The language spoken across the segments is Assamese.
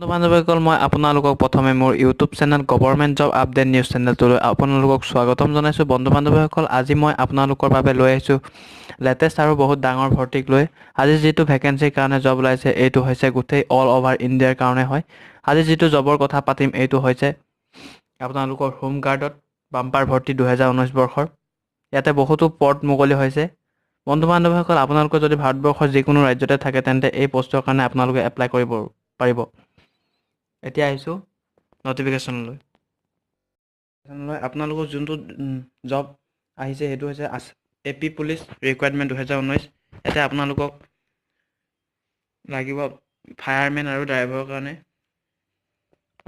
বন্ধু-বান্ধৱীসকল, মই আপোনালোকক প্ৰথমে মোৰ YouTube channel government job update news চেনেলটোলৈ আপোনালোকক স্বাগতম জনাইছোঁ। বন্ধু-বান্ধৱীসকল, আজি মই আপোনালোকৰ বাবে লৈ আহিছোঁ লেটেষ্ট আৰু বহুত ডাঙৰ ভৰ্তিক লৈ। আজি যিটো ভেকেঞ্চিৰ কাৰণে জব ওলাইছে এইটো হৈছে গোটেই অল অভাৰ ইণ্ডিয়াৰ কাৰণে হয়। আজি যিটো জবৰ কথা পাতিম এইটো হৈছে আপোনালোকৰ হোম গাৰ্ডত বাম্পাৰ ভৰ্তি 2019 বৰ্ষৰ। ইয়াতে বহুতো পদ মুকলি হৈছে। বন্ধু-বান্ধৱীসকল, আপোনালোকে যদি ভাৰতবৰ্ষৰ যিকোনো ৰাজ্যতে থাকে তেন্তে এই পষ্টৰ কাৰণে আপোনালোকে এপ্লাই কৰিব পাৰিব। এতিয়া আহিছোঁ নটিফিকেশ্যনলৈ। আপোনালোকৰ যোনটো জব আহিছে সেইটো হৈছে AP পুলিচ ৰিকুৱাৰমেণ্ট 2019। ইয়াতে আপোনালোকক লাগিব ফায়াৰমেন আৰু ড্ৰাইভাৰৰ কাৰণে।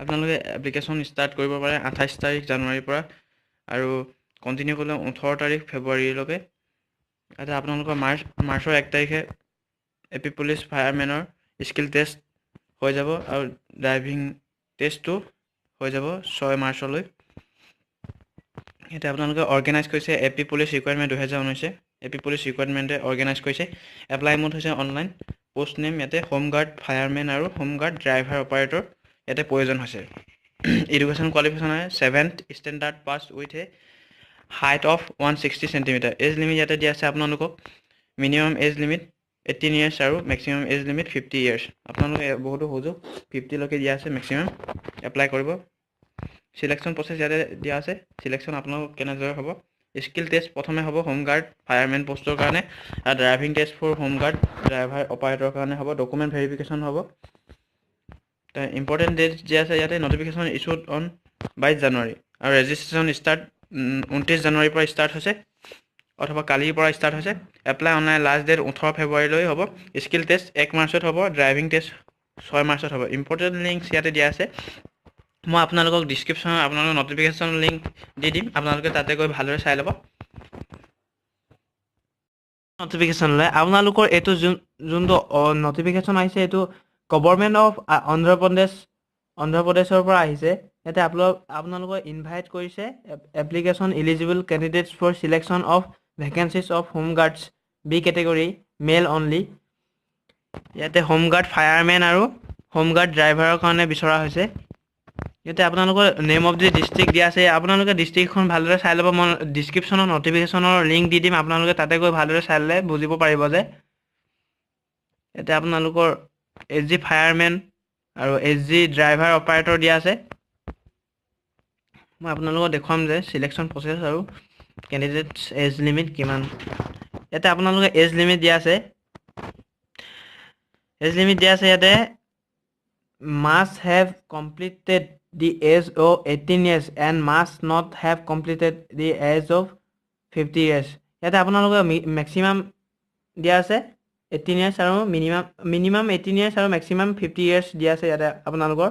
আপোনালোকে এপ্লিকেশ্যন ষ্টাৰ্ট কৰিব পাৰে 28 তাৰিখ জানুৱাৰীৰ পৰা আৰু কণ্টিনিউ কৰিলে 18 তাৰিখ ফেব্ৰুৱাৰীলৈকে। ইয়াতে আপোনালোকৰ মাৰ্চৰ 1 তাৰিখে AP পুলিচ ফায়াৰমেনৰ স্কিল টেষ্ট হৈ যাব আৰু ড্ৰাইভিং টেষ্টটো হৈ যাব 6 মাৰ্চলৈ। এতিয়া আপোনালোকে অৰ্গেনাইজ কৰিছে AP police requirement 2019। AP police ৰিকুৱাৰমেণ্টে অৰ্গেনাইজ কৰিছে। এপ্লাই মোড হৈছে অনলাইন। পোষ্ট নেম ইয়াতে হোম গাৰ্ড ফায়াৰমেন আৰু হোম গাৰ্ড ড্ৰাইভাৰ অপাৰেটৰ ইয়াতে প্ৰয়োজন হৈছে। এডুকেশ্যন কোৱালিফিকেশ্যন হয় 7th standard pass with a height of 160 centimetre. Age limit ইয়াতে দিয়া আছে আপোনালোকক মিনিমাম এজ লিমিট 18 ইয়াৰ্ছ আৰু মেক্সিমাম এজ লিমিট 50 ইয়াৰ্ছ। আপোনালোকে বহুতো সুযোগ 50লৈকে দিয়া আছে মেক্সিমাম। এপ্লাই কৰিব। চিলেকশ্যন প্ৰচেছ ইয়াতে দিয়া আছে। চিলেকশ্যন আপোনালোক কেনেদৰে হ'ব? স্কিল টেষ্ট প্ৰথমে হ'ব হোম গাৰ্ড ফায়াৰমেন পষ্টৰ কাৰণে, আৰু driving test for home guard driver অপাৰেটৰৰ কাৰণে হ'ব। ডকুমেণ্ট ভেৰিফিকেশ্যন হ'ব। ইম্পৰ্টেণ্ট ডেট দিয়া আছে ইয়াতে। নটিফিকেশ্যন ইছ্যুড অন 22 জানুৱাৰী আৰু ৰেজিষ্ট্ৰেশ্যন ষ্টাৰ্ট 29 জানুৱাৰীৰ পৰা ষ্টাৰ্ট হৈছে অথবা কালিৰ পৰা ষ্টাৰ্ট হৈছে। এপ্লাই অনলাইন লাষ্ট ডেট 18 ফেব্ৰুৱাৰীলৈ হ'ব। স্কিল টেষ্ট 1 মাৰ্চত হ'ব। ড্ৰাইভিং টেষ্ট 6 মাৰ্চত হ'ব। ইম্পৰ্টেণ্ট লিংকছ ইয়াতে দিয়া আছে। মই আপোনালোকক ডিছক্ৰিপশ্যনত আপোনালোকক নটিফিকেশ্যন লিংক দি দিম। আপোনালোকে তাতে গৈ ভালদৰে চাই ল'ব। নটিফিকেশ্যনলৈ আপোনালোকৰ এইটো যোনটো নটিফিকেশ্যন আহিছে এইটো গভৰ্ণমেণ্ট অফ অন্ধ্ৰপ্ৰদেশৰ পৰা আহিছে। ইয়াতে আপোনালোকক ইনভাইট কৰিছে application eligible candidates for selection of vacancies of home guards B category male only. ইয়াতে হোম গাৰ্ড ফায়াৰমেন আৰু হোম গাৰ্ড ড্ৰাইভাৰৰ কাৰণে বিচৰা হৈছে। ইয়াতে আপোনালোকৰ নেম অফ দি ডিষ্ট্ৰিক্ট দিয়া আছে। আপোনালোকে ডিষ্ট্ৰিক্টখন ভালদৰে চাই ল'ব। মই ডিছক্ৰিপশ্যনত নটিফিকেশ্যনৰ লিংক দি দিম। আপোনালোকে তাতে গৈ ভালদৰে চাই ল'লে বুজিব পাৰিব যে ইয়াতে আপোনালোকৰ SG ফায়াৰমেন আৰু SG ড্ৰাইভাৰ অপাৰেটৰ দিয়া আছে। মই আপোনালোকক দেখুৱাম যে চিলেকশ্যন প্ৰচেছ আৰু কেণ্ডিডেটছ এজ লিমিট কিমান। ইয়াতে আপোনালোকে এজ লিমিট দিয়া আছে। এজ লিমিট দিয়া আছে ইয়াতে must have completed the age of 18 years and must not have completed the age of 50 years. ইয়াতে আপোনালোকে মেক্সিমাম দিয়া আছে 18 years আৰু মিনিমাম 18 years আৰু মেক্সিমাম 50 years দিয়া আছে। ইয়াতে আপোনালোকৰ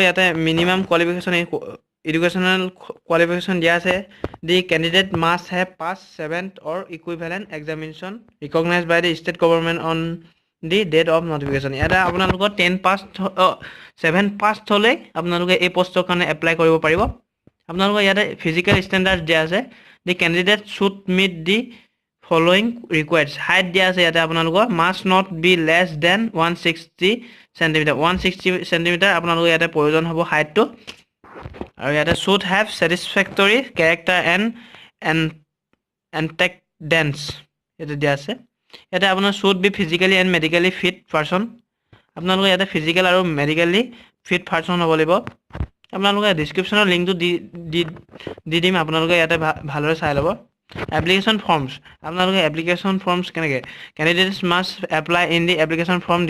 ইয়াতে মিনিমাম কোৱালিফিকেশ্যন এডুকেশ্যনেল কোৱালিফিকেশ্যন দিয়া আছে। The candidate must have pass 7th or equivalent examination recognized by the state government on the date of notification. ইয়াতে আপোনালোকৰ 7 পাছ হ'লেই আপোনালোকে এই পষ্টৰ কাৰণে এপ্লাই কৰিব পাৰিব। আপোনালোকৰ ইয়াতে ফিজিকেল ষ্টেণ্ডাৰ্ড দিয়া আছে। The candidate should meet the following requirements. Height দিয়া আছে ইয়াতে আপোনালোকৰ must not be less than 160 centimetre. 160 centimetre আপোনালোকৰ ইয়াতে প্ৰয়োজন হ'ব হাইটটো। আৰু ইয়াতে should have satisfactory character antecedents ইয়াতে দিয়া আছে। ইয়াতে আপোনাৰ should be physically and medically fit person. আপোনালোকে ইয়াতে ফিজিকেল আৰু মেডিকেলি ফিট পাৰ্চন হ'ব লাগিব। আপোনালোকে ডিছক্ৰিপশ্যনৰ লিংকটো দি দিম। আপোনালোকে ইয়াতে ভালদৰে চাই ল'ব। এপ্লিকেশ্যন ফৰ্মছ আপোনালোকে এপ্লিকেশ্যন ফৰ্মছ কেনেকৈ candidates must apply in the application form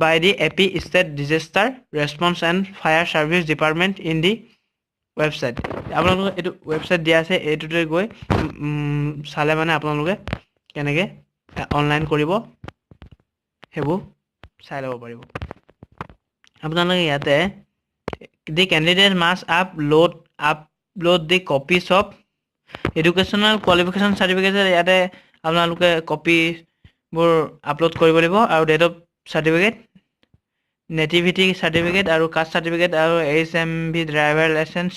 by the AP State Disaster Response and Fire Service Department in the website. আপোনালোকে এইটো ৱেবছাইট দিয়া আছে। এইটোতে গৈ চালে মানে আপোনালোকে কেনেকৈ অনলাইন কৰিব সেইবোৰ চাই ল'ব পাৰিব। আপোনালোকে ইয়াতে the candidate must upload the copies of educational qualification certificate. ইয়াতে আপোনালোকে কপিবোৰ আপলোড কৰিব লাগিব আৰু date of certificate, nativity certificate আৰু কাষ্ট চাৰ্টিফিকেট আৰু HMV driver licence,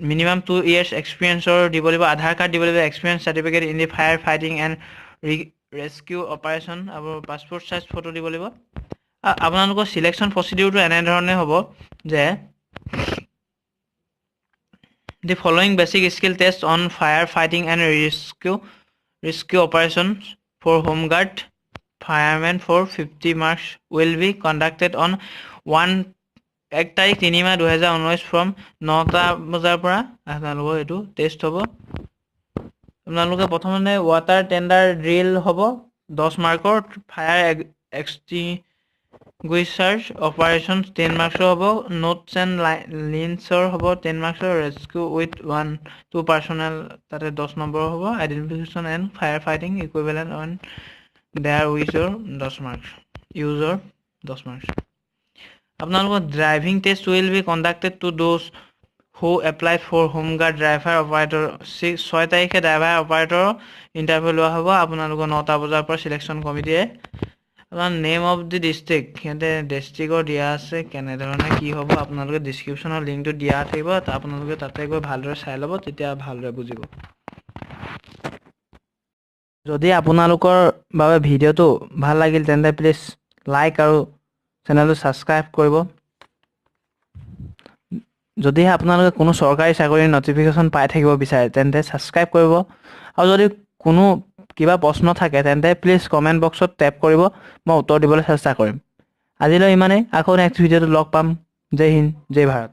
minimum 2 years এক্সপিৰিয়েঞ্চৰ দিব লাগিব। আধাৰ কাৰ্ড দিব লাগিব। Experience certificate in the fire fighting and rescue operation আৰু পাছপোৰ্ট সাইজ ফটো দিব লাগিব আপোনালোকৰ সিলেকশন প্ৰসিডিউৰটো এনে ধৰণে হ'ব যে the following basic skill tests on fire fighting and rescue operations for home guard firemen for 50 marks will be conducted on 1 তাৰিখ 3 মাহ 2019 from 9টা বজাৰ পৰা আপোনালোকৰ এইটো টেষ্ট হ'ব আপোনালোকে প্ৰথমতে ৱাটাৰ টেণ্ডাৰ ড্ৰিল হ'ব 10 মাৰ্কৰ ফায়াৰ এক্সটিংগুইচাৰ অপাৰেশ্যনছ 10 মাৰ্কছৰ হ'ব নোটছ এণ্ড লিন্সৰ হ'ব 10 মাৰ্কছৰ ৰেস্কিউ উইথ 1-2 পাৰ্চনেল তাতে 10 নম্বৰ হ'ব identification and fire fighting equivalent on their উইজৰ 10 মাৰ্কছ ইউজৰ 10 মাৰ্কছ আপোনালোকৰ driving test will be conducted to those who applied for home guard driver operator 6 তাৰিখে ড্ৰাইভাৰ অপাৰেটৰ ইণ্টাৰভিউ লোৱা হ'ব আপোনালোকৰ 9টা বজাৰ পৰা সিলেকশন কমিটিয়ে আপোনাৰ নেম অফ দি ডিস্ট্ৰিক্ট হেতে ডিস্ট্ৰিক্টৰ দিয়া আছে কেনে ধৰণে কি হ'ব আপোনালোকে ডেসক্ৰিপচনৰ লিংকটো দিয়া থাকিব আপোনালোকে তাতে গৈ ভালদৰে চাই ল'ব তেতিয়া ভালদৰে বুজিব যদি আপোনালোকৰ বাবে ভিডিওটো ভাল লাগিল তেন্তে প্লিজ লাইক আৰু চেনেলটো সাবস্ক্ৰাইব কৰিব যদি আপোনালোকে কোনো চৰকাৰী চাকৰিৰ নটিফিকেশন পাই থাকিব বিচাৰে তেন্তে সাবস্ক্ৰাইব কৰিব আৰু যদি কোনো কিবা প্ৰশ্ন থাকে তেন্তে প্লিজ কমেন্ট বক্সত টাইপ কৰিব মই উত্তৰ দিবলৈ চেষ্টা কৰিম আজিলৈ ইমানেই আকৌ নেক্সট ভিডিওত লগ পাম জয় হিন্দ জয় ভাৰত